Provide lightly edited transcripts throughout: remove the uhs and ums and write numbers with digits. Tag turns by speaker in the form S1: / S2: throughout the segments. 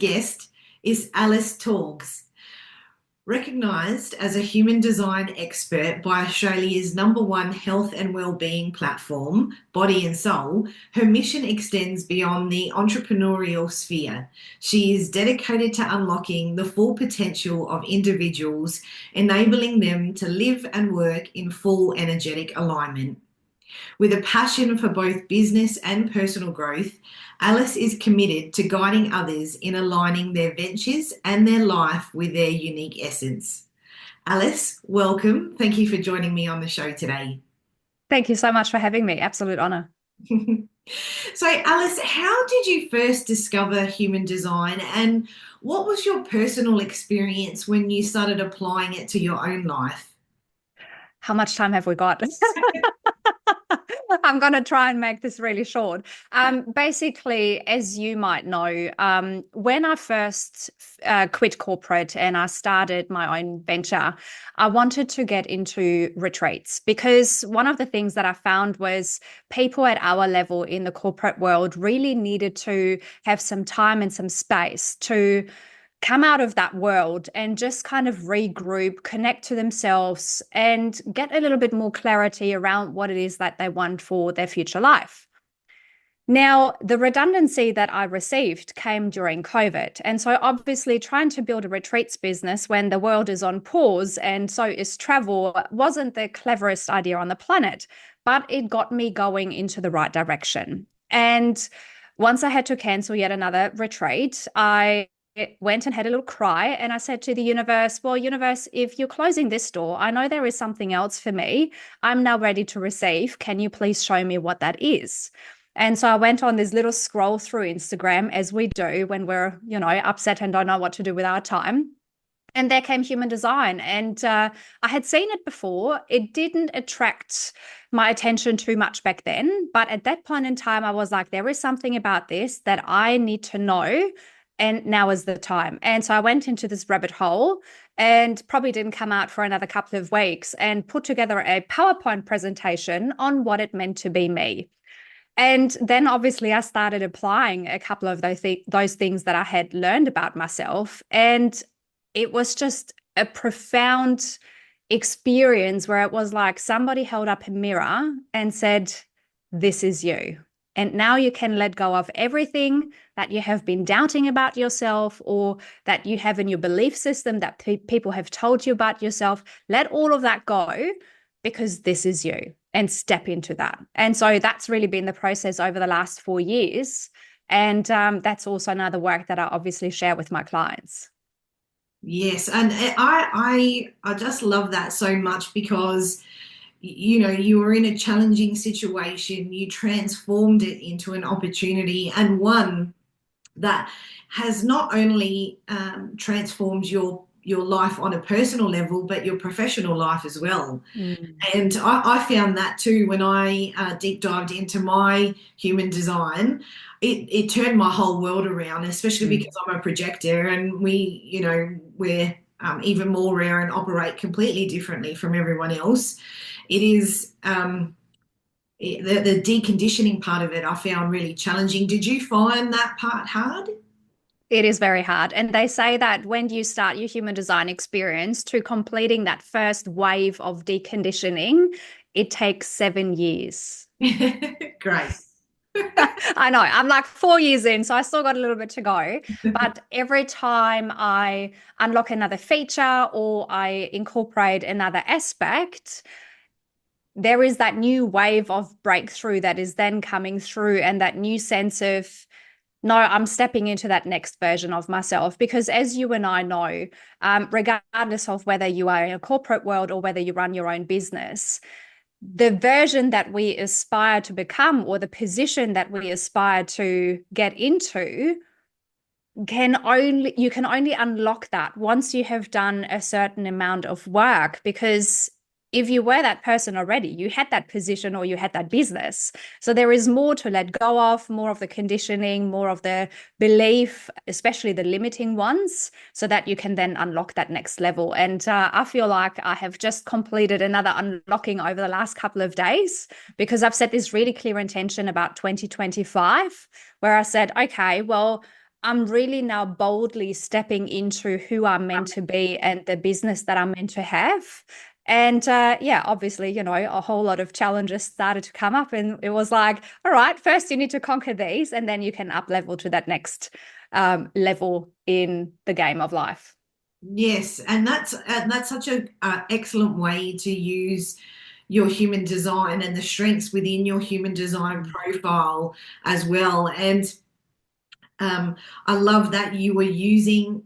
S1: guest is Alice Taugs. Recognised as a human design expert by Australia's #1 health and wellbeing platform, Body and Soul, her mission extends beyond the entrepreneurial sphere. She is dedicated to unlocking the full potential of individuals, enabling them to live and work in full energetic alignment. With a passion for both business and personal growth, Alice is committed to guiding others in aligning their ventures and their life with their unique essence. Alice, welcome. Thank you for joining me on the show today.
S2: Thank you so much for having me. Absolute honor.
S1: So, Alice, how did you first discover human design, and what was your personal experience when you started applying it to your own life?
S2: How much time have we got? I'm going to try and make this really short. Basically, as you might know, when I first quit corporate and I started my own venture, I wanted to get into retreats because one of the things that I found was people at our level in the corporate world really needed to have some time and some space to come out of that world and just kind of regroup, connect to themselves, and get a little bit more clarity around what it is that they want for their future life. Now, the redundancy that I received came during COVID. And so obviously trying to build a retreats business when the world is on pause and so is travel wasn't the cleverest idea on the planet, but it got me going into the right direction. And once I had to cancel yet another retreat, I went and had a little cry and I said to the universe, well, universe, if you're closing this door, I know there is something else for me. I'm now ready to receive. Can you please show me what that is? And so I went on this little scroll through Instagram, as we do when we're, upset and don't know what to do with our time. And there came human design. And I had seen it before. It didn't attract my attention too much back then. But at that point in time, I was like, there is something about this that I need to know. And now is the time. And so I went into this rabbit hole and probably didn't come out for another couple of weeks and put together a PowerPoint presentation on what it meant to be me. And then obviously I started applying a couple of those things that I had learned about myself. And it was just a profound experience where it was like somebody held up a mirror and said, this is you. And now you can let go of everything that you have been doubting about yourself or that you have in your belief system that people have told you about yourself. Let all of that go because this is you, and step into that. And so that's really been the process over the last 4 years. And that's also another work that I obviously share with my clients.
S1: Yes, and I just love that so much because you were in a challenging situation, you transformed it into an opportunity and one that has not only transformed your life on a personal level, but your professional life as well.
S2: Mm.
S1: And I found that too when I deep dived into my human design. It turned my whole world around, especially
S2: Mm.
S1: because I'm a projector and we're even more rare and operate completely differently from everyone else. It is the deconditioning part of it I found really challenging. Did you find that part hard?
S2: It is very hard. And they say that when you start your human design experience to completing that first wave of deconditioning, it takes 7 years.
S1: Great.
S2: I know. I'm like 4 years in, so I still got a little bit to go. But every time I unlock another feature or I incorporate another aspect, there is that new wave of breakthrough that is then coming through and that new sense of, no, I'm stepping into that next version of myself. Because as you and I know, regardless of whether you are in a corporate world or whether you run your own business, the version that we aspire to become or the position that we aspire to get into you can only unlock that once you have done a certain amount of work. Because if you were that person already, you had that position or you had that business. So there is more to let go of, more of the conditioning, more of the belief, especially the limiting ones, so that you can then unlock that next level. And I feel like I have just completed another unlocking over the last couple of days because I've set this really clear intention about 2025, where I said, okay, well, I'm really now boldly stepping into who I'm meant to be and the business that I'm meant to have. And yeah, obviously, a whole lot of challenges started to come up, and it was like, all right, first you need to conquer these, and then you can up level to that next level in the game of life.
S1: Yes, and that's such a excellent way to use your human design and the strengths within your human design profile as well. And I love that you're using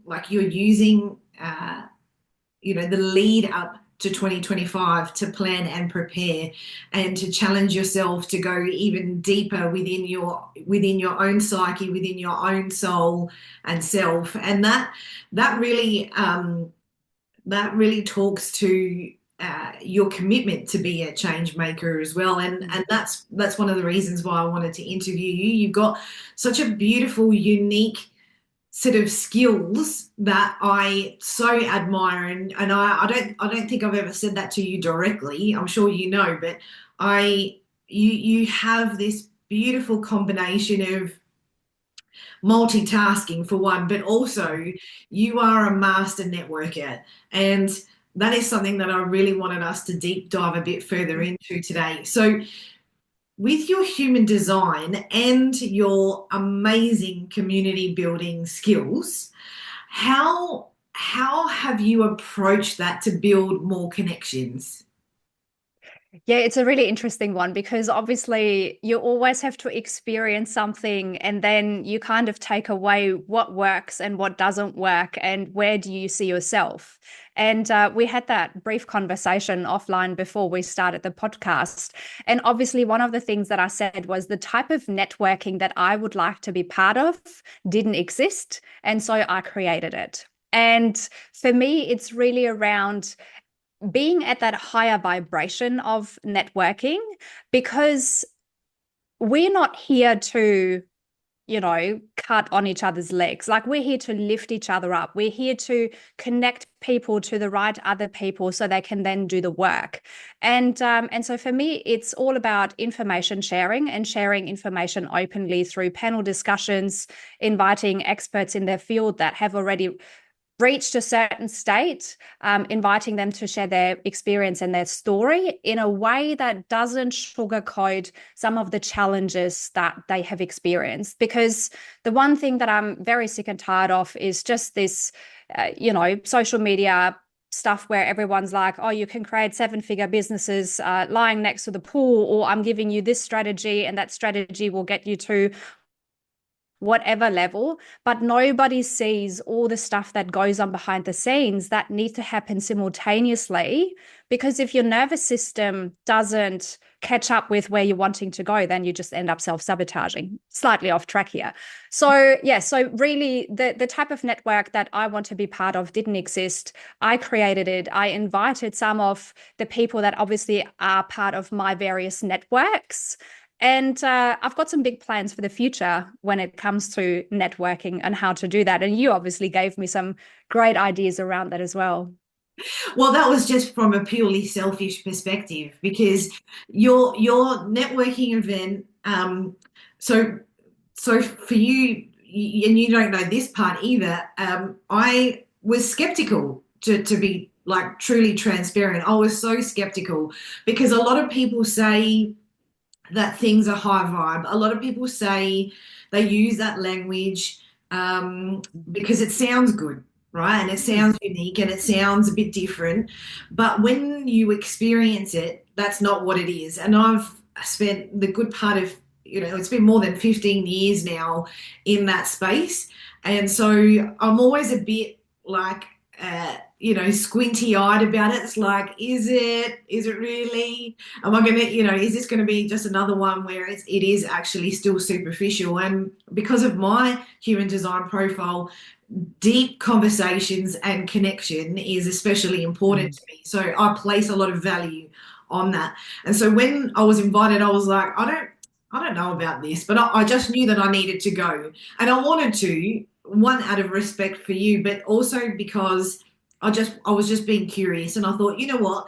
S1: the lead up to 2025 to plan and prepare and to challenge yourself to go even deeper within your own psyche, within your own soul and self. And that really that really talks to your commitment to be a change maker as well. And that's one of the reasons why I wanted to interview you. You've got such a beautiful, unique set of skills that I so admire, and I don't think I've ever said that to you directly. I'm sure you know, but you have this beautiful combination of multitasking for one, but also you are a master networker. And that is something that I really wanted us to deep dive a bit further into today. So, with your human design and your amazing community building skills, how have you approached that to build more connections?
S2: Yeah, it's a really interesting one because obviously you always have to experience something and then you kind of take away what works and what doesn't work and where do you see yourself. And we had that brief conversation offline before we started the podcast. And obviously, one of the things that I said was the type of networking that I would like to be part of didn't exist. And so I created it. And for me, it's really around being at that higher vibration of networking because we're not here to cut on each other's legs. Like we're here to lift each other up. We're here to connect people to the right other people so they can then do the work. And so for me, it's all about information sharing and sharing information openly through panel discussions, inviting experts in their field that have already reached a certain state, inviting them to share their experience and their story in a way that doesn't sugarcoat some of the challenges that they have experienced. Because the one thing that I'm very sick and tired of is just this, social media stuff where everyone's like, oh, you can create seven-figure businesses lying next to the pool, or I'm giving you this strategy and that strategy will get you to whatever level, but nobody sees all the stuff that goes on behind the scenes that need to happen simultaneously. Because if your nervous system doesn't catch up with where you're wanting to go, then you just end up self-sabotaging. Slightly off track here. So yeah, so really the type of network that I want to be part of didn't exist. I created it. I invited some of the people that obviously are part of my various networks. And I've got some big plans for the future when it comes to networking and how to do that. And you obviously gave me some great ideas around that as well.
S1: Well, that was just from a purely selfish perspective because your networking event, so so for you, and you don't know this part either, I was skeptical to be like truly transparent. I was so skeptical because a lot of people say that things are high vibe. A lot of people say they use that language because it sounds good, right? And it sounds unique and it sounds a bit different. But when you experience it, that's not what it is. And I've spent the good part of, it's been more than 15 years now in that space. And so I'm always a bit like, squinty eyed about it. It's like, is it really? Am I gonna, is this gonna be just another one where it is actually still superficial? And because of my human design profile, deep conversations and connection is especially important to me. So I place a lot of value on that. And so when I was invited, I was like, I don't know about this, but I just knew that I needed to go. And I wanted to, one, out of respect for you, but also because I was just being curious, and I thought, you know what,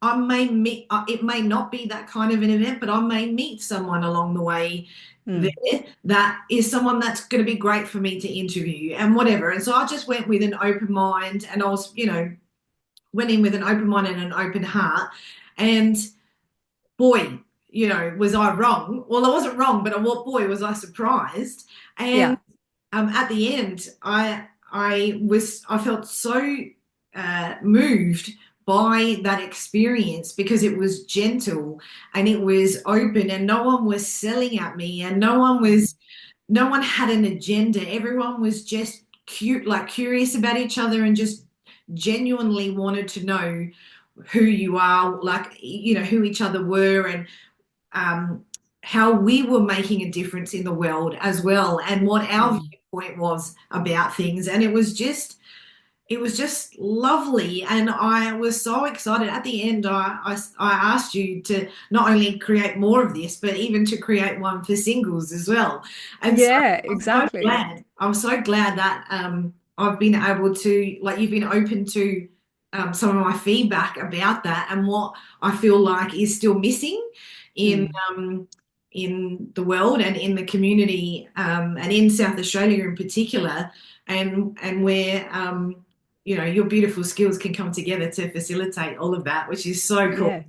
S1: I may meet, it may not be that kind of an event, but I may meet someone along the way
S2: Mm.
S1: there that is someone that's going to be great for me to interview and whatever. And so I just went with an open mind, and I was, went in with an open mind and an open heart. And boy, was I wrong? Well, I wasn't wrong, but what boy was I surprised. And
S2: Yeah.
S1: at the end, I felt so moved by that experience because it was gentle and it was open, and no one was selling at me, and no one had an agenda. Everyone was just cute, like curious about each other, and just genuinely wanted to know who you are, like, who each other were, and um, how we were making a difference in the world as well, and what our
S2: Mm.
S1: viewpoint was about things. And it was just lovely, and I was so excited. At the end, I asked you to not only create more of this, but even to create one for singles as well. And so
S2: Yeah,
S1: I'm so
S2: exactly.
S1: glad. I'm so glad that I've been able to, like, you've been open to some of my feedback about that and what I feel like is still missing in
S2: Mm.
S1: um, in the world and in the community, and in South Australia in particular, and where your beautiful skills can come together to facilitate all of that, which is so cool.
S2: Yeah.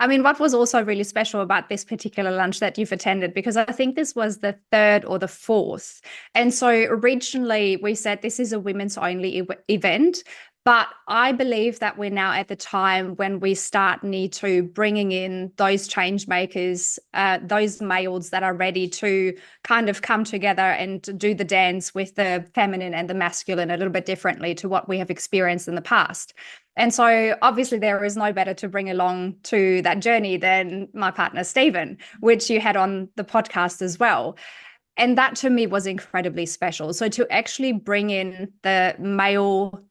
S2: I mean, what was also really special about this particular lunch that you've attended, because I think this was the third or the fourth. And so originally we said this is a women's only event. But I believe that we're now at the time when we start need to bringing in those change makers, those males that are ready to kind of come together and do the dance with the feminine and the masculine a little bit differently to what we have experienced in the past. And so obviously there is no better to bring along to that journey than my partner, Stephen, which you had on the podcast as well. And that to me was incredibly special. So to actually bring in the male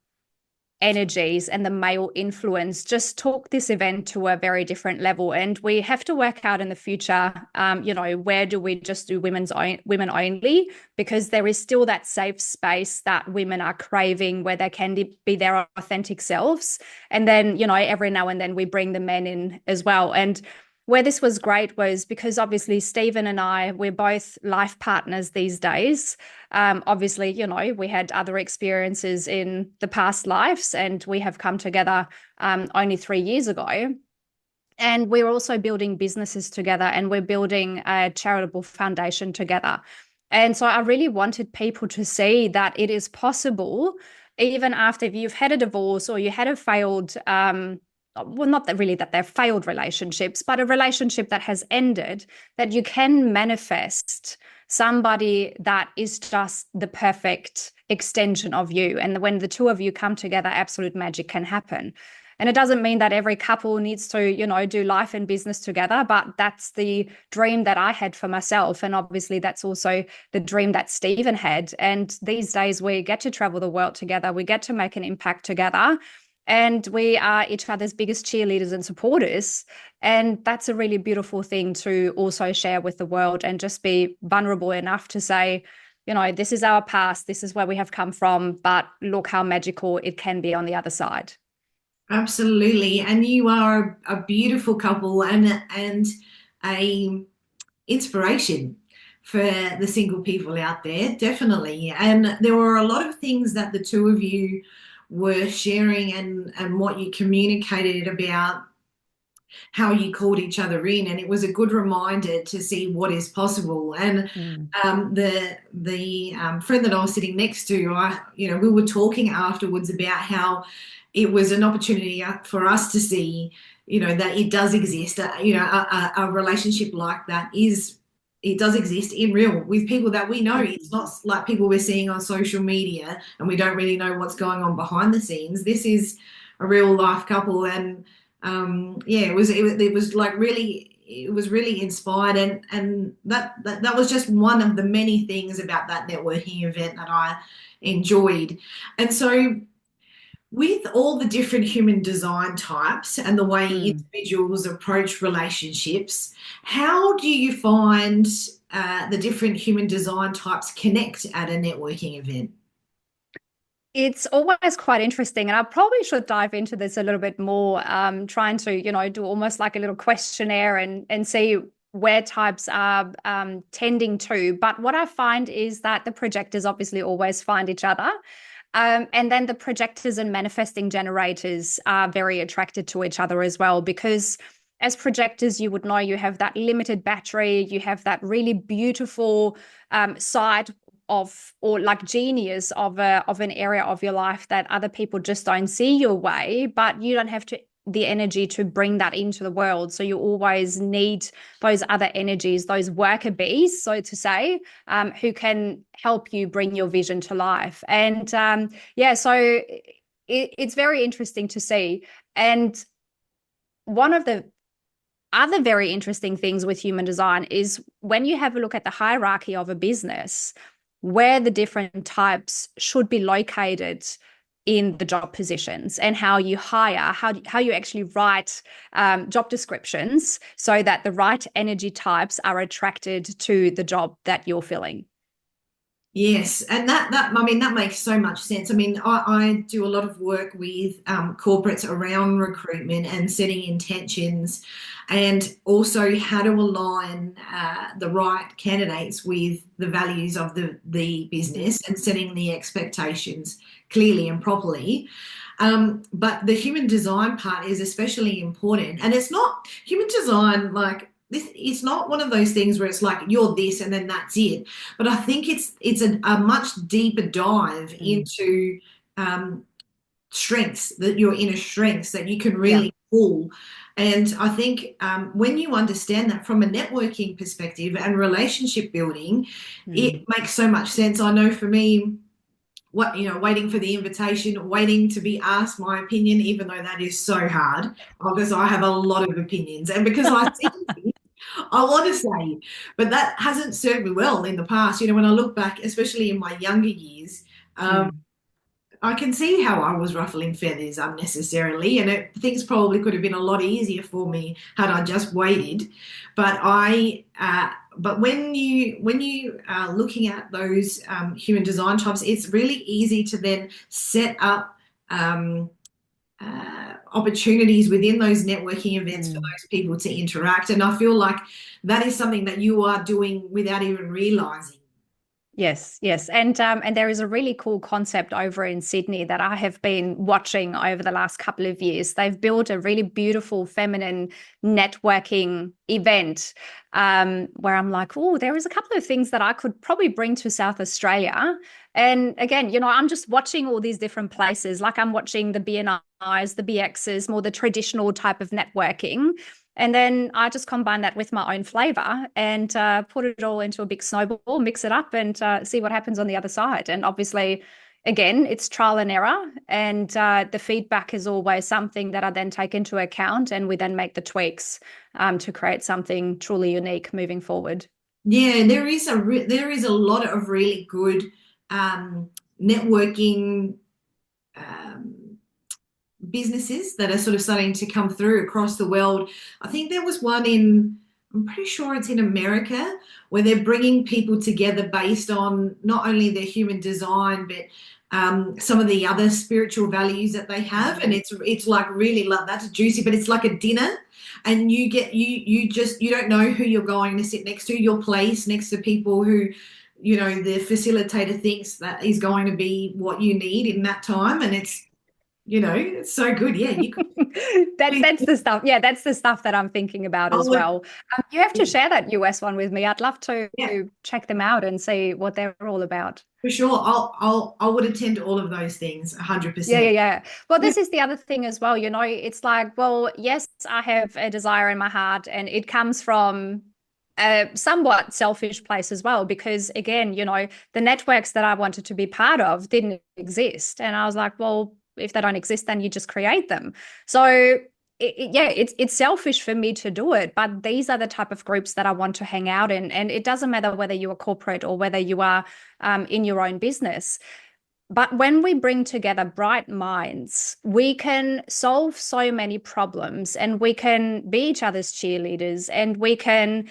S2: energies and the male influence just took this event to a very different level. And we have to work out in the future, where do we just do women only? Because there is still that safe space that women are craving where they can be their authentic selves. And then, every now and then we bring the men in as well. And where this was great was because obviously Stephen and I, we're both life partners these days. Obviously, we had other experiences in the past lives, and we have come together only 3 years ago. And we're also building businesses together, and we're building a charitable foundation together. And so I really wanted people to see that it is possible, even after you've had a divorce or you had a failed, well, not that really that they're failed relationships, but a relationship that has ended, that you can manifest somebody that is just the perfect extension of you. And when the two of you come together, absolute magic can happen. And it doesn't mean that every couple needs to, do life and business together, but that's the dream that I had for myself. And obviously that's also the dream that Stephen had. And these days we get to travel the world together. We get to make an impact together. And we are each other's biggest cheerleaders and supporters. And that's a really beautiful thing to also share with the world and just be vulnerable enough to say, this is our past, this is where we have come from, but look how magical it can be on the other side.
S1: Absolutely. And you are a beautiful couple, and a inspiration for the single people out there, definitely. And there were a lot of things that the two of you were sharing, and what you communicated about how you called each other in, and it was a good reminder to see what is possible. And
S2: Mm.
S1: the friend that I was sitting next to, we were talking afterwards about how it was an opportunity for us to see, that it does exist. A relationship like that it does exist in real with people that we know. It's not like people we're seeing on social media and we don't really know what's going on behind the scenes. This is a real life couple, and yeah, it was like really, it was really inspired, and that was just one of the many things about that networking event that I enjoyed. And so, with all the different human design types and the way
S2: Mm.
S1: individuals approach relationships, how do you find the different human design types connect at a networking event?
S2: It's always quite interesting, and I probably should dive into this a little bit more, trying to, do almost like a little questionnaire and see where types are tending to. But what I find is that the projectors obviously always find each other. And then the projectors and manifesting generators are very attracted to each other as well, because as projectors, you would know you have that limited battery, you have that really beautiful side of, or like genius of an area of your life that other people just don't see your way, but you don't have the energy to bring that into the world. So you always need those other energies, those worker bees, so to say, who can help you bring your vision to life. And so it's very interesting to see. And one of the other very interesting things with human design is when you have a look at the hierarchy of a business, where the different types should be located in the job positions, and how you hire, how you actually write job descriptions so that the right energy types are attracted to the job that you're filling.
S1: Yes, and that makes so much sense. I mean, I do a lot of work with corporates around recruitment and setting intentions, and also how to align the right candidates with the values of the business and setting the expectations clearly and properly. But the human design part is especially important, and it's not human design like this. It's not one of those things where it's like you're this and then that's it. But I think it's a much deeper dive into strengths, that your inner strengths that you can
S2: Yeah.
S1: really pull. And I think when you understand that from a networking perspective and relationship building, it makes so much sense. I know for me, waiting for the invitation, waiting to be asked my opinion, even though that is so hard because I have a lot of opinions and because I see things I want to say, but that hasn't served me well in the past. When I look back, especially in my younger years, I can see how I was ruffling feathers unnecessarily, and things probably could have been a lot easier for me had I just waited. But when you are looking at those human design types, it's really easy to then set up opportunities within those networking events for those people to interact. And I feel like that is something that you are doing without even realizing.
S2: Yes, yes. And there is a really cool concept over in Sydney that I have been watching over the last couple of years. They've built a really beautiful feminine networking event where I'm like, oh, there is a couple of things that I could probably bring to South Australia. And again, I'm just watching all these different places. Like I'm watching the BNIs, the BXs, more the traditional type of networking. And then I just combine that with my own flavor and put it all into a big snowball, mix it up and see what happens on the other side. And obviously, again, it's trial and error. And the feedback is always something that I then take into account, and we then make the tweaks to create something truly unique moving forward.
S1: Yeah, there is a lot of really good networking businesses that are sort of starting to come through across the world. I think there was one I'm pretty sure it's in America, where they're bringing people together based on not only their human design, but some of the other spiritual values that they have. And it's like really like that's juicy, but it's like a dinner. And you don't know who you're going to sit next to. You're placed next to people who, the facilitator thinks that is going to be what you need in that time. And it's so good. Yeah, you could.
S2: That's the stuff. Yeah, that's the stuff that I'm thinking about
S1: I
S2: as
S1: would,
S2: well. You have to share that US one with me. I'd love to
S1: yeah,
S2: check them out and see what they're all about.
S1: for sure. I would attend all of those things,
S2: Yeah,
S1: 100%.
S2: yeah, yeah. Well,
S1: Yeah,
S2: this is the other thing as well. It's like, well, yes, I have a desire in my heart, and it comes from a somewhat selfish place as well, because again, the networks that I wanted to be part of didn't exist. And I was like, well, if they don't exist, then you just create them. So it's selfish for me to do it, but these are the type of groups that I want to hang out in. And it doesn't matter whether you are corporate or whether you are in your own business. But when we bring together bright minds, we can solve so many problems, and we can be each other's cheerleaders, and we can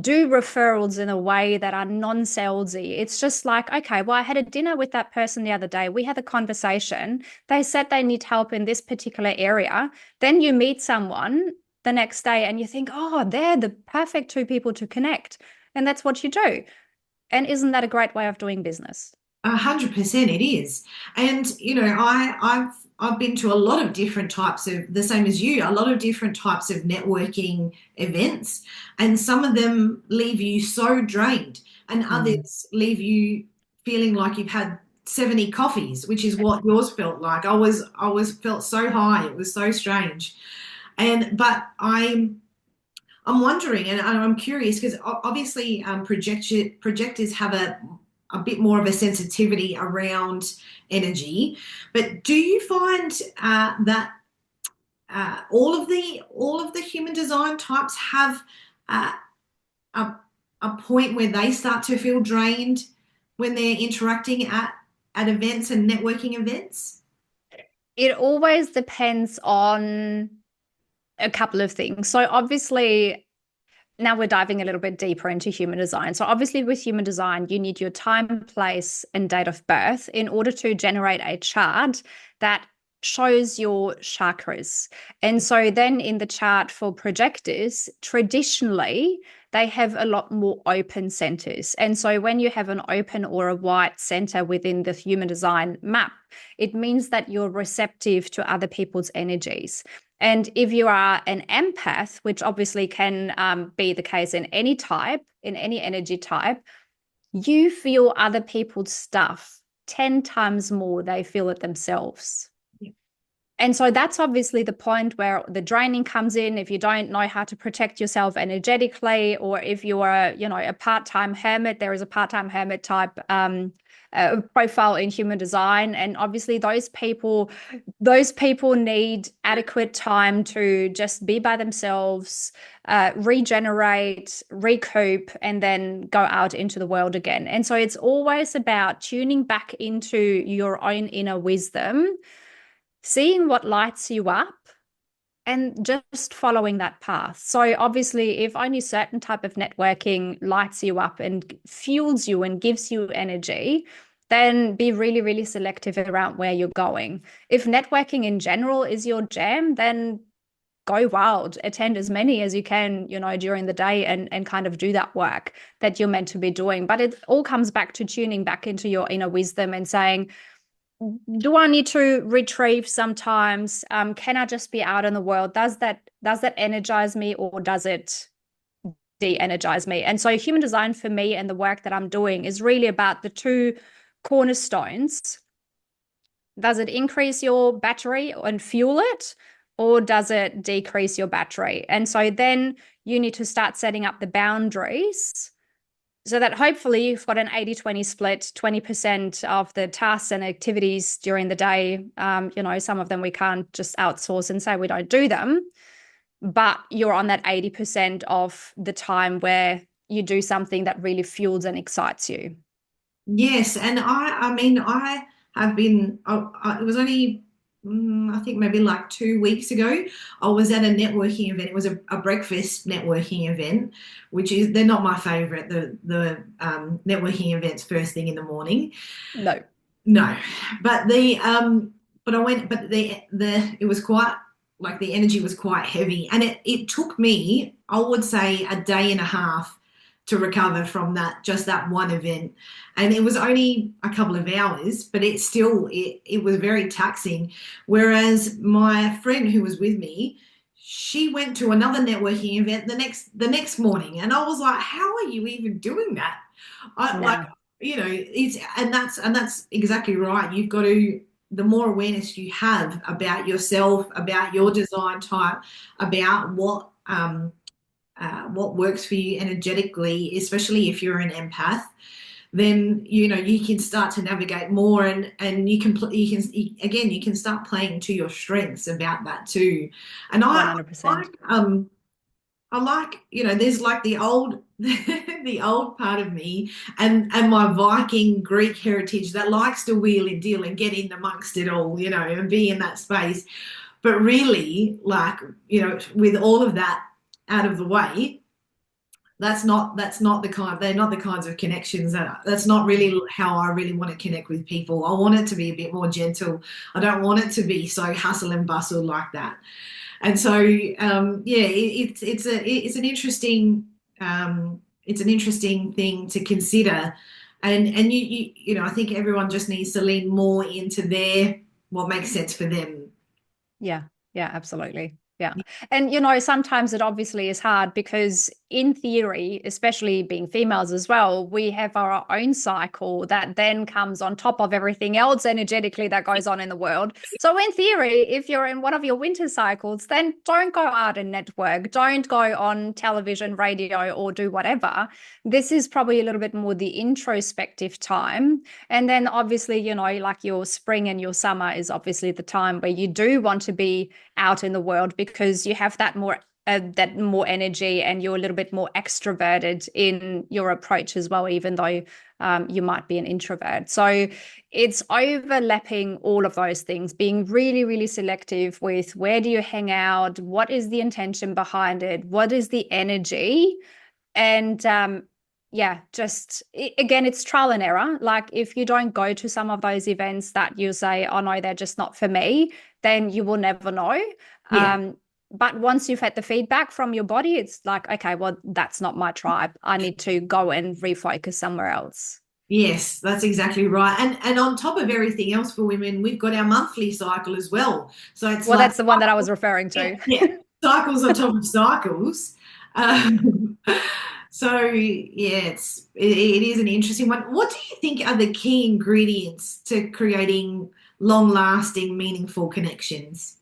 S2: do referrals in a way that are non-salesy. It's just like, okay, well, I had a dinner with that person the other day. We had a conversation. They said they need help in this particular area. Then you meet someone the next day and you think, oh, they're the perfect two people to connect. And that's what you do. And isn't that a great way of doing business?
S1: 100% it is. And I've been to a lot of different types of, the same as you, a lot of different types of networking events, and some of them leave you so drained, and
S2: Mm.
S1: others leave you feeling like you've had 70 coffees, which is what yours felt like. I was felt so high. It was so strange. And but I'm wondering, and I'm curious because obviously projectors have a bit more of a sensitivity around energy, but do you find that all of the human design types have uh, a a point where they start to feel drained when they're interacting at events and networking events?
S2: It always depends on a couple of things. So obviously, now we're diving a little bit deeper into human design. So obviously with human design, you need your time, place, and date of birth in order to generate a chart that shows your chakras. And so then in the chart for projectors, traditionally, they have a lot more open centers. And so when you have an open or a white center within the human design map, it means that you're receptive to other people's energies. And if you are an empath, which obviously can be the case in any type, in any energy type, you feel other people's stuff 10 times more they feel it themselves.
S1: Yeah.
S2: And so that's obviously the point where the draining comes in if you don't know how to protect yourself energetically, or if you are, a part-time hermit. There is a part-time hermit type profile in human design, and obviously those people need adequate time to just be by themselves, regenerate, recoup, and then go out into the world again. And so it's always about tuning back into your own inner wisdom, seeing what lights you up, and just following that path. So obviously, if only certain type of networking lights you up and fuels you and gives you energy, then be really, really selective around where you're going. If networking in general is your jam, then go wild, attend as many as you can, during the day, and kind of do that work that you're meant to be doing. But it all comes back to tuning back into your inner wisdom and saying, do I need to retrieve sometimes? Can I just be out in the world? Does that energize me, or does it de-energize me? And so human design for me and the work that I'm doing is really about the two cornerstones. Does it increase your battery and fuel it, or does it decrease your battery? And so then you need to start setting up the boundaries so that hopefully you've got an 80-20 split, 20% of the tasks and activities during the day. Some of them we can't just outsource and say we don't do them, but you're on that 80% of the time where you do something that really fuels and excites you.
S1: Yes, and I mean, I have been. It was only, I think maybe like 2 weeks ago. I was at a networking event. It was a breakfast networking event, which is they're not my favorite. The networking events first thing in the morning.
S2: No.
S1: No, but I went, but the it was quite like the energy was quite heavy, and it took me, I would say, a day and a half to recover from that one event, and it was only a couple of hours, but it was very taxing. Whereas my friend who was with me, she went to another networking event the next morning, and I was like, how are you even doing that? I like
S2: No.
S1: it's and that's exactly right. You've got to, the more awareness you have about yourself, about your design type, about what works for you energetically, especially if you're an empath, then you can start to navigate more, and you can start playing to your strengths about that too. And I
S2: 100%.
S1: like there's like the old the old part of me, and my Viking Greek heritage that likes to wheel and deal and get in amongst it all, and be in that space. But really, like, with all of that out of the way, that's not they're not the kinds of connections that's not really how I really want to connect with people. I want it to be a bit more gentle. I don't want it to be so hustle and bustle like that. And so, yeah, it's an interesting it's an interesting thing to consider, and you know, I think everyone just needs to lean more into their what makes sense for them.
S2: Yeah, yeah, absolutely. Yeah. And, sometimes it obviously is hard because, in theory, especially being females as well, we have our own cycle that then comes on top of everything else energetically that goes on in the world. So, in theory, if you're in one of your winter cycles, then don't go out and network, don't go on television, radio, or do whatever. This is probably a little bit more the introspective time. And then obviously, like your spring and your summer is obviously the time where you do want to be out in the world because you have that more energy, and you're a little bit more extroverted in your approach as well, even though you might be an introvert. So it's overlapping all of those things, being really, really selective with where do you hang out, what is the intention behind it, what is the energy, and yeah, just again, it's trial and error. Like, if you don't go to some of those events that you say, oh no, they're just not for me, then you will never know.
S1: Yeah.
S2: But once you've had the feedback from your body, it's like, okay, well, that's not my tribe. I need to go and refocus somewhere else.
S1: Yes, that's exactly right. And on top of everything else for women, we've got our monthly cycle as well. So it's
S2: Well,
S1: like
S2: that's the one that I was referring
S1: yeah,
S2: to.
S1: yeah, cycles on top of cycles. Um, so yeah, it is an interesting one. What do you think are the key ingredients to creating long-lasting, meaningful connections?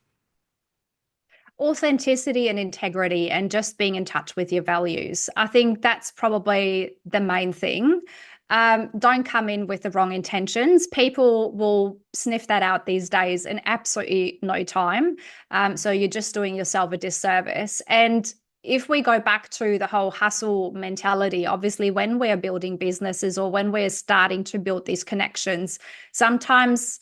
S2: Authenticity and integrity, and just being in touch with your values. I think that's probably the main thing. Don't come in with the wrong intentions. People will sniff that out these days in absolutely no time. So you're just doing yourself a disservice. And if we go back to the whole hustle mentality, obviously, when we're building businesses or when we're starting to build these connections, sometimes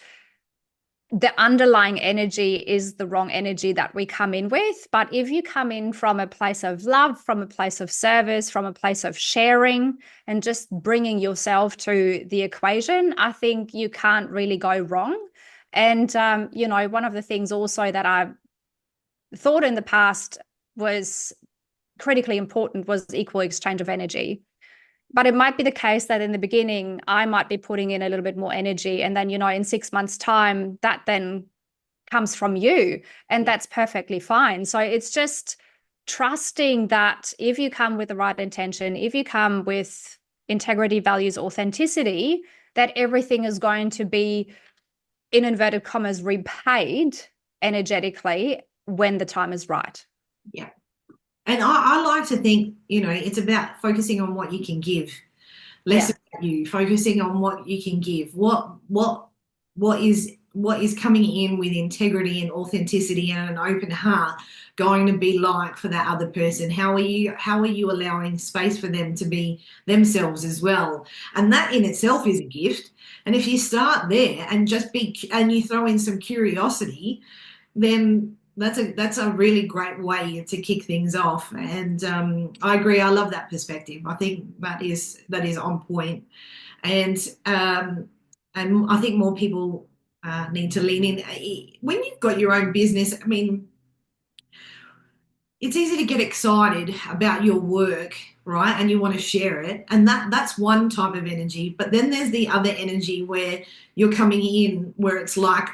S2: the underlying energy is the wrong energy that we come in with. But if you come in from a place of love, from a place of service, from a place of sharing, and just bringing yourself to the equation, I think you can't really go wrong. And, one of the things also that I thought in the past was critically important was equal exchange of energy. But it might be the case that in the beginning, I might be putting in a little bit more energy. And then, in 6 months' time, that then comes from you. And
S1: Yeah.
S2: that's perfectly fine. So it's just trusting that if you come with the right intention, if you come with integrity, values, authenticity, that everything is going to be, in inverted commas, repaid energetically when the time is right.
S1: Yeah. And I like to think, you know, it's about focusing on what you can give, less
S2: Yeah.
S1: about you, focusing on what you can give. What is coming in with integrity and authenticity and an open heart going to be like for that other person? How are you allowing space for them to be themselves as well? And that in itself is a gift. And if you start there and and you throw in some curiosity, then that's a really great way to kick things off. And I agree. I love that perspective. I think that is on point. And and I think more people need to lean in. When you've got your own business, I mean, it's easy to get excited about your work, right? And you want to share it. And that's one type of energy. But then there's the other energy where you're coming in where it's like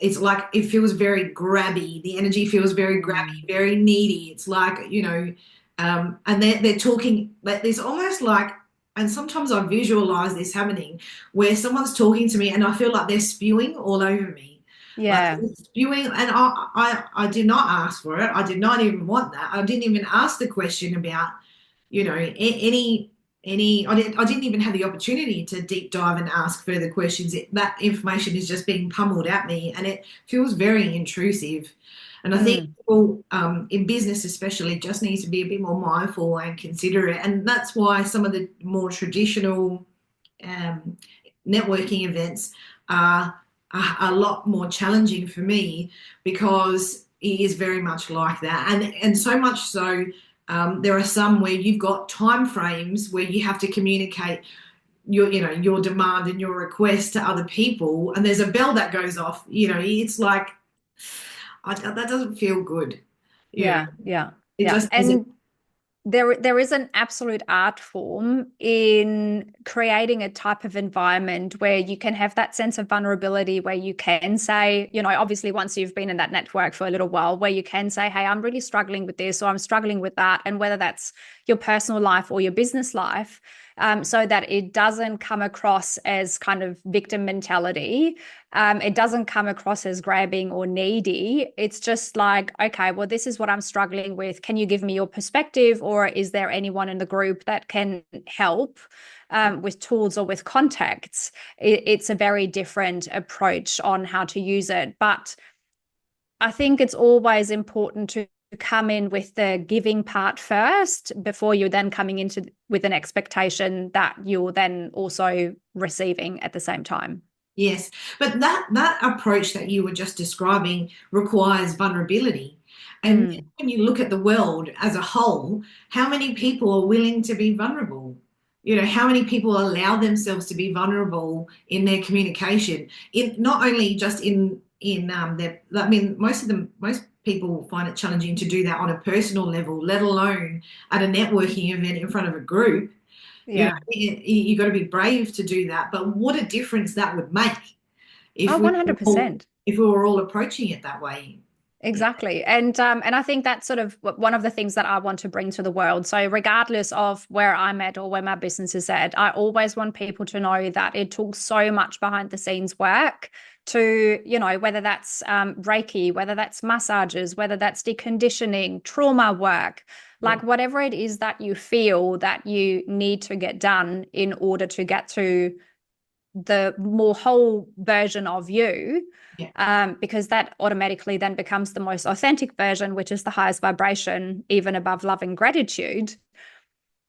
S1: it feels very grabby. The energy feels very grabby,
S2: Mm.
S1: very needy. It's like, you know, and they're talking, but there's almost like, and sometimes I visualize this happening where someone's talking to me and I feel like they're spewing all over me, like
S2: Yeah.
S1: spewing, and I did not ask for it. I did not even want that. I didn't even ask the question about, you know, any. I didn't even have the opportunity to deep dive and ask further questions. That information is just being pummeled at me, and it feels very intrusive. And I think
S2: Mm.
S1: people in business, especially, just need to be a bit more mindful and considerate. And that's why some of the more traditional um, networking events are a lot more challenging for me because it is very much like that, and so much so. There are some where you've got time frames where you have to communicate your demand and your request to other people, and there's a bell that goes off. You know, it's like That doesn't feel good. You know,
S2: Yeah, yeah,
S1: it
S2: yeah.
S1: just doesn't.
S2: And there is an absolute art form in creating a type of environment where you can have that sense of vulnerability, where you can say, obviously once you've been in that network for a little while, where you can say, hey, I'm really struggling with this, or I'm struggling with that, and whether that's your personal life or your business life, so that it doesn't come across as kind of victim mentality. It doesn't come across as grabbing or needy. It's just like, okay, well, this is what I'm struggling with. Can you give me your perspective? Or is there anyone in the group that can help with tools or with contacts? It's a very different approach on how to use it. But I think it's always important to come in with the giving part first before you're then coming into with an expectation that you're then also receiving at the same time.
S1: Yes, but that approach that you were just describing requires vulnerability. And
S2: Mm.
S1: when you look at the world as a whole, how many people are willing to be vulnerable? How many people allow themselves to be vulnerable in their communication? In not only just in their, I mean, most people find it challenging to do that on a personal level, let alone at a networking event in front of a group.
S2: Yeah.
S1: You got to be brave to do that. But what a difference that would make if
S2: Oh,
S1: we were all
S2: 100%.
S1: if we were all approaching it that way. Yeah,
S2: Exactly. And I think that's sort of one of the things that I want to bring to the world. So regardless of where I'm at or where my business is at, I always want people to know that it took so much behind the scenes work to, whether that's Reiki, whether that's massages, whether that's deconditioning, trauma work,
S1: yeah,
S2: like whatever it is that you feel that you need to get done in order to get to the more whole version of you,
S1: yeah,
S2: because that automatically then becomes the most authentic version, which is the highest vibration, even above love and gratitude.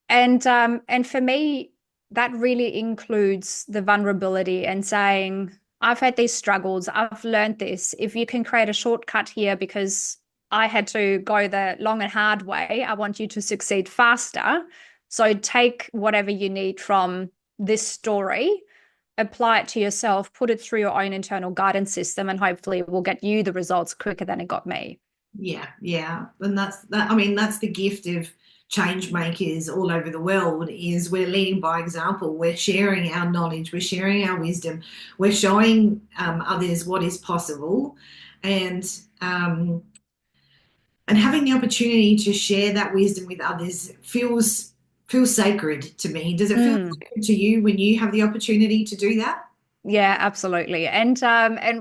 S2: And for me, that really includes the vulnerability and saying, I've had these struggles, I've learned this. If you can create a shortcut here because I had to go the long and hard way, I want you to succeed faster. So take whatever you need from this story, apply it to yourself, put it through your own internal guidance system, and hopefully it will get you the results quicker than it got me.
S1: yeah, yeah. And that's that. I mean, that's the gift of change makers all over the world is we're leading by example. We're sharing our knowledge, we're sharing our wisdom, we're showing others what is possible, and um, and having the opportunity to share that wisdom with others feels sacred to me. Does it feel
S2: Mm.
S1: sacred to you when you have the opportunity to do that?
S2: Yeah, absolutely. And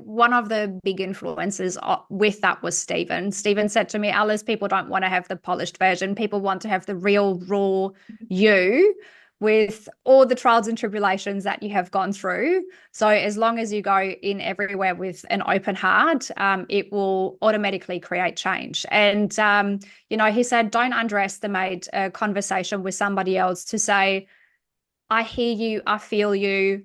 S2: one of the big influences with that was Stephen. Stephen said to me, Alice, people don't want to have the polished version. People want to have the real, raw you with all the trials and tribulations that you have gone through. So as long as you go in everywhere with an open heart, it will automatically create change. And he said, don't underestimate a conversation with somebody else to say, I hear you, I feel you,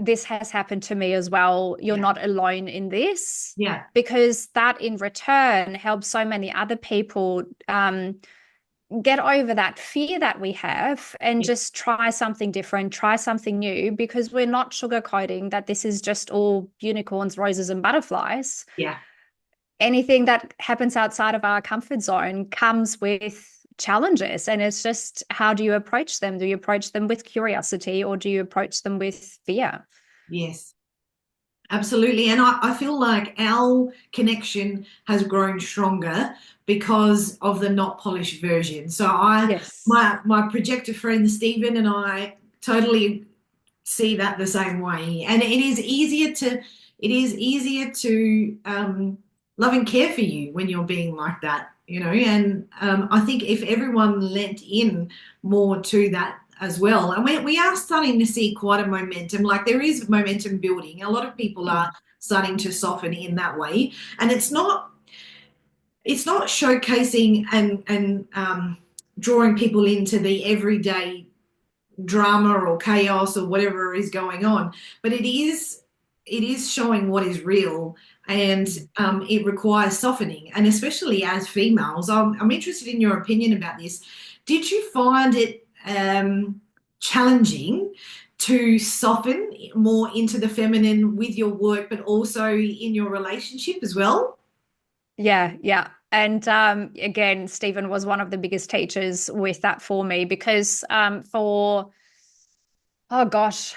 S2: this has happened to me as well. You're
S1: Yeah,
S2: not alone in this,
S1: yeah,
S2: because that in return helps so many other people get over that fear that we have and
S1: yeah,
S2: just try something different, try something new, because we're not sugarcoating that this is just all unicorns, roses, and butterflies.
S1: yeah.
S2: Anything that happens outside of our comfort zone comes with challenges, and it's just, how do you approach them? Do you approach them with curiosity, or do you approach them with fear?
S1: Yes. Absolutely. And I feel like our connection has grown stronger because of the not polished version. So
S2: Yes.
S1: my projector friend Stephen and I totally see that the same way. And it is easier to love and care for you when you're being like that. And I think if everyone lent in more to that as well, and we are starting to see quite a momentum, like there is momentum building. A lot of people are
S2: Mm.
S1: starting to soften in that way, and it's not showcasing and drawing people into the everyday drama or chaos or whatever is going on, but it is showing what is real, and
S2: Mm.
S1: it requires softening, and especially as females, I'm interested in your opinion about this. Did you find it challenging to soften more into the feminine with your work but also in your relationship as well?
S2: Yeah, yeah. And again, Stephen was one of the biggest teachers with that for me because oh gosh,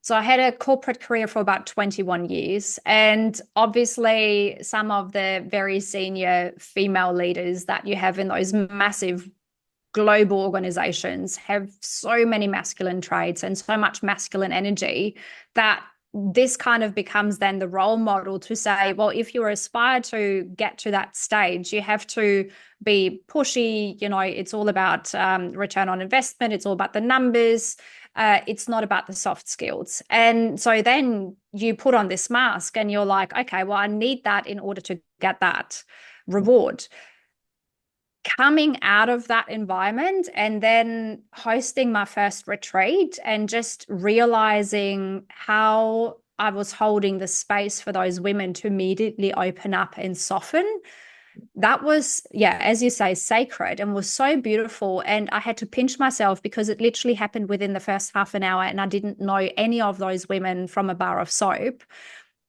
S2: so I had a corporate career for about 21 years. And obviously, some of the very senior female leaders that you have in those massive global organizations have so many masculine traits and so much masculine energy that this kind of becomes then the role model to say, well, if you aspire to get to that stage, you have to be pushy. It's all about return on investment, it's all about the numbers. It's not about the soft skills. And so then you put on this mask and you're like, okay, well, I need that in order to get that reward. Coming out of that environment and then hosting my first retreat and just realizing how I was holding the space for those women to immediately open up and soften. That was, yeah, as you say, sacred and was so beautiful. And I had to pinch myself because it literally happened within the first half an hour. And I didn't know any of those women from a bar of soap.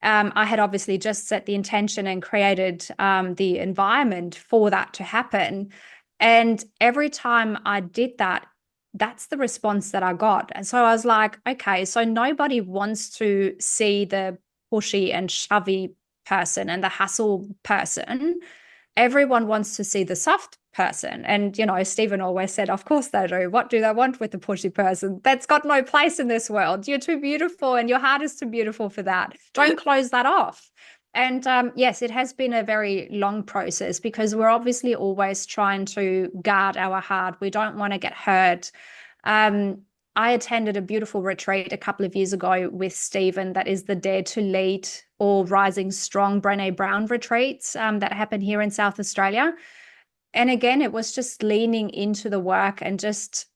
S2: I had obviously just set the intention and created the environment for that to happen. And every time I did that, that's the response that I got. And so I was like, okay, so nobody wants to see the pushy and shovey person and the hustle person. Everyone wants to see the soft person. And, Stephen always said, of course they do. What do they want with the pushy person? That's got no place in this world. You're too beautiful and your heart is too beautiful for that. Don't close that off. And yes, it has been a very long process because we're obviously always trying to guard our heart. We don't want to get hurt. I attended a beautiful retreat a couple of years ago with Stephen that is the Dare to Lead or Rising Strong Brené Brown retreats that happen here in South Australia. And again, it was just leaning into the work and just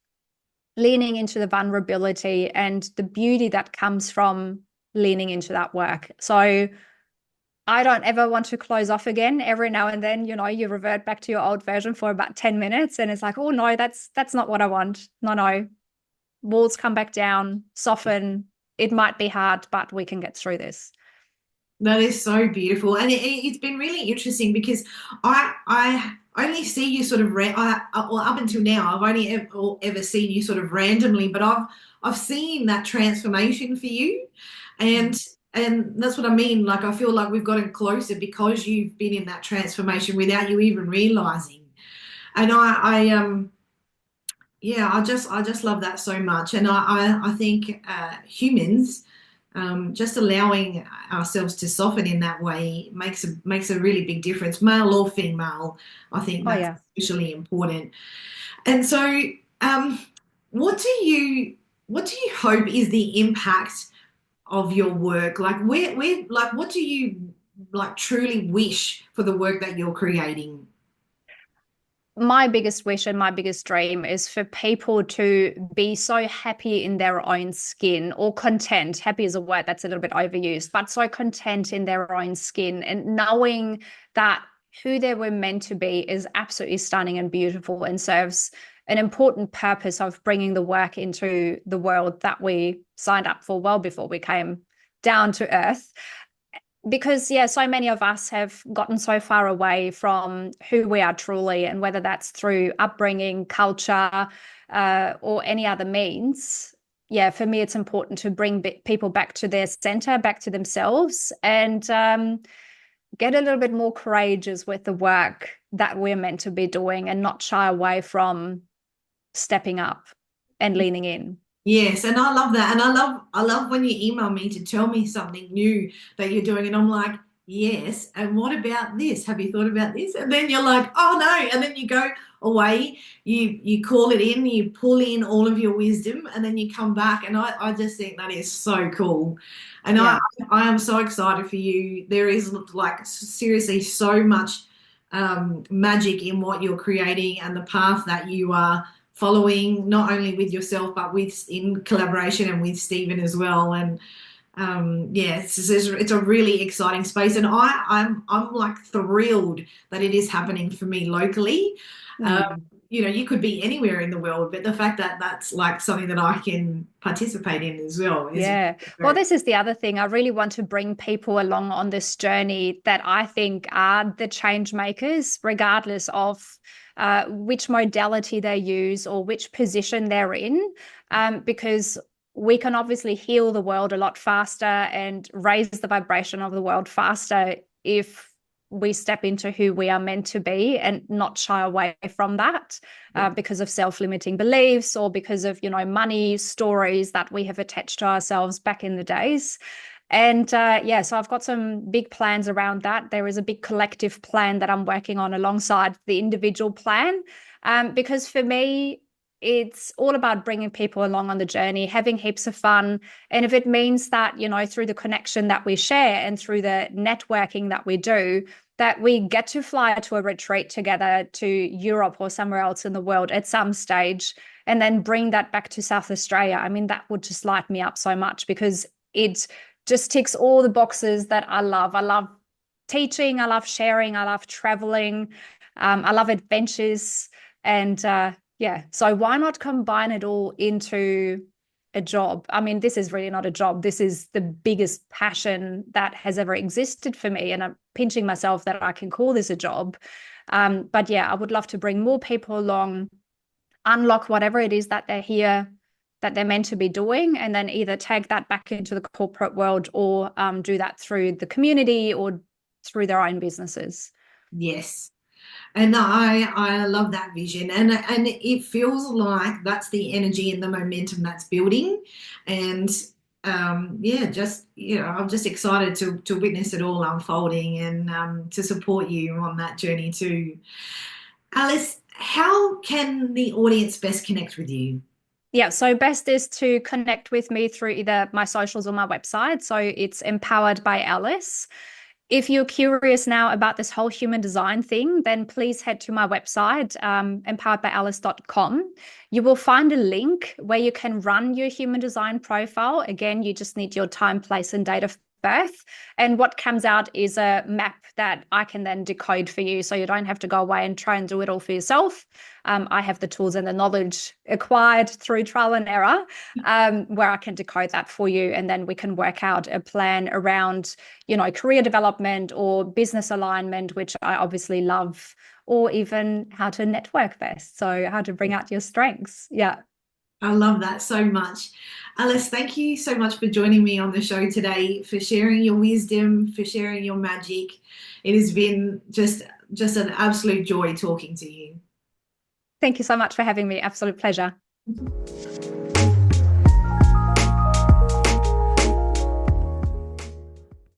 S2: leaning into the vulnerability and the beauty that comes from leaning into that work. So I don't ever want to close off again. Every now and then, you revert back to your old version for about 10 minutes and it's like, oh no, that's not what I want. No. Walls come back down, soften. It might be hard, but we can get through this.
S1: That is so beautiful, and it's been really interesting because I only see you sort of well, up until now I've only ever seen you sort of randomly, but I've seen that transformation for you, and and that's what I mean. Like I feel like we've gotten closer because you've been in that transformation without you even realizing, and yeah, I just love that so much, and I think humans just allowing ourselves to soften in that way makes a really big difference, male or female. I think
S2: Oh
S1: that's
S2: yeah.
S1: especially important. And so, um, what do you what do you hope is the impact of your work? Like, where like what do you like truly wish for the work that you're creating?
S2: My biggest wish and my biggest dream is for people to be so happy in their own skin or content. Happy is a word that's a little bit overused, but so content in their own skin and knowing that who they were meant to be is absolutely stunning and beautiful and serves an important purpose of bringing the work into the world that we signed up for well before we came down to earth. Because yeah, so many of us have gotten so far away from who we are truly, and whether that's through upbringing, culture, or any other means. Yeah, for me, it's important to bring people back to their center, back to themselves, and get a little bit more courageous with the work that we're meant to be doing, and not shy away from stepping up and leaning in.
S1: Yes, and I love that. And I love when you email me to tell me something new that you're doing and I'm like, "Yes, and what about this? Have you thought about this?" And then you're like, "Oh no." And then you go away, you call it in, you pull in all of your wisdom and then you come back and I just think that is so cool. And I
S2: Yeah.
S1: I am so excited for you. There is like seriously so much magic in what you're creating and the path that you are following, not only with yourself but with in collaboration and with Stephen as well. And Yeah, it's a really exciting space, and I'm like thrilled that it is happening for me locally. Um,
S2: Mm.
S1: you could be anywhere in the world, but the fact that that's like something that I can participate in as well is
S2: Yeah. Well,
S1: very,
S2: this is the other thing. I really want to bring people along on this journey that I think are the change makers, regardless of which modality they use or which position they're in, because we can obviously heal the world a lot faster and raise the vibration of the world faster if we step into who we are meant to be and not shy away from that
S1: yeah.
S2: because of self-limiting beliefs or because of, money stories that we have attached to ourselves back in the days. And yeah, so I've got some big plans around that. There is a big collective plan that I'm working on alongside the individual plan. Because for me, it's all about bringing people along on the journey, having heaps of fun. And if it means that, through the connection that we share and through the networking that we do, that we get to fly to a retreat together to Europe or somewhere else in the world at some stage and then bring that back to South Australia. I mean, that would just light me up so much because it just ticks all the boxes that I love. I love teaching, I love sharing, I love traveling, I love adventures. And yeah, so why not combine it all into a job? I mean, this is really not a job. This is the biggest passion that has ever existed for me. And I'm pinching myself that I can call this a job. But yeah, I would love to bring more people along, unlock whatever it is that they're here, that they're meant to be doing, and then either take that back into the corporate world or do that through the community or through their own businesses.
S1: Yes. And I love that vision, and it feels like that's the energy and the momentum that's building, and yeah, just I'm just excited to witness it all unfolding and to support you on that journey too. Alice, how can the audience best connect with you?
S2: Yeah, so best is to connect with me through either my socials or my website. So it's Empowered by Alice. If you're curious now about this whole human design thing, then please head to my website, empoweredbyalice.com. You will find a link where you can run your human design profile. Again, you just need your time, place, and date of birth. And what comes out is a map that I can then decode for you. So you don't have to go away and try and do it all for yourself. I have the tools and the knowledge acquired through trial and error where I can decode that for you. And then we can work out a plan around career development or business alignment, which I obviously love, or even how to network best. So how to bring out your strengths. Yeah.
S1: I love that so much. Alice, thank you so much for joining me on the show today, for sharing your wisdom, for sharing your magic. It has been just an absolute joy talking to you.
S2: Thank you so much for having me. Absolute pleasure.